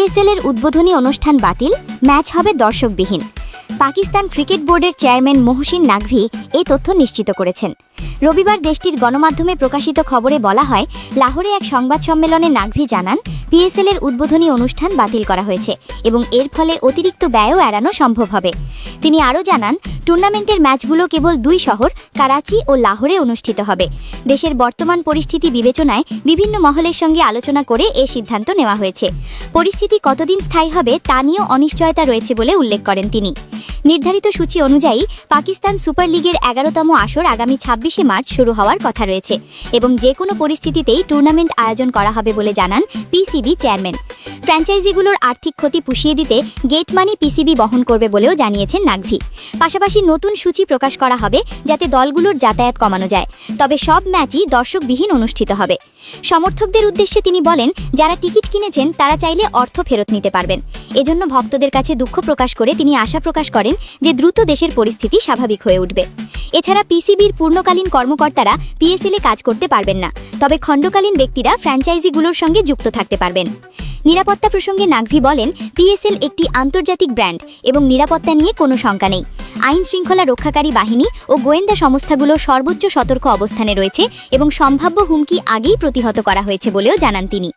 পিএসএল-এর উদ্বোধনী অনুষ্ঠান বাতিল, ম্যাচ হবে দর্শকবিহীন। পাকিস্তান ক্রিকেট বোর্ডের চেয়ারম্যান মহসিন নাকভি এই তথ্য নিশ্চিত করেছেন। রবিবার দেশটির গণমাধ্যমে প্রকাশিত খবরে বলা হয়, লাহোরে এক সংবাদ সম্মেলনে নাকভি জানান, পিএসএল-এর উদ্বোধনী অনুষ্ঠান বাতিল করা হয়েছে এবং এর ফলে অতিরিক্ত ব্যয়ও এড়ানো সম্ভব হবে। তিনি আরও জানান, টুর্নামেন্টের ম্যাচগুলো কেবল দুই শহর করাচি ও লাহোরে অনুষ্ঠিত হবে। দেশের বর্তমান পরিস্থিতি বিবেচনায় বিভিন্ন মহলের সঙ্গে আলোচনা করে এ সিদ্ধান্ত নেওয়া হয়েছে। পরিস্থিতি কতদিন স্থায়ী হবে তা নিয়েও অনিশ্চয়তা রয়েছে বলে উল্লেখ করেন তিনি। নির্ধারিত সূচি অনুযায়ী পাকিস্তান সুপার লিগের 11তম আসর আগামী 26শে মার্চ শুরু হওয়ার কথা রয়েছে এবং যে কোনো পরিস্থিতিতেই টুর্নামেন্ট আয়োজন করা হবে বলে জানান পিসিবি চেয়ারম্যান। ফ্র্যাঞ্চাইজিগুলোর আর্থিক ক্ষতি পুষিয়ে দিতে গেট মানি পিসিবি বহন করবে বলেও জানিয়েছেন নাকভি। পাশাপাশি নতুন সূচি প্রকাশ করা হবে যাতে দলগুলোর যাতায়াত কমানো যায়, তবে সব ম্যাচই দর্শকবিহীন অনুষ্ঠিত হবে। সমর্থকদের উদ্দেশ্যে তিনি বলেন, যারা টিকিট কিনেছেন তারা চাইলে অর্থ ফেরত নিতে পারবেন। এজন্য ভক্তদের কাছে দুঃখ প্রকাশ করে তিনি আশা প্রকাশ করেন যে দ্রুত দেশের পরিস্থিতি স্বাভাবিক হয়ে উঠবে। এছাড়া পিসিবির পূর্ণকালীন কর্মকর্তারা পিএসএল-এ কাজ করতে পারবেন না, তবে খণ্ডকালীন ব্যক্তিরা ফ্র্যাঞ্চাইজিগুলোর সঙ্গে যুক্ত থাকতে পারবেন। নিরাপত্তা প্রসঙ্গে নাকভি বলেন, পিএসএল একটি আন্তর্জাতিক ব্র্যান্ড এবং নিরাপত্তা নিয়ে কোনো শঙ্কা নেই। আইন শৃঙ্খলা রক্ষাকারী বাহিনী ও গোয়েন্দা সংস্থাগুলো সর্বোচ্চ সতর্ক অবস্থানে রয়েছে এবং সম্ভাব্য হুমকি আগেই প্রতিহত করা হয়েছে বলেও জানান তিনি।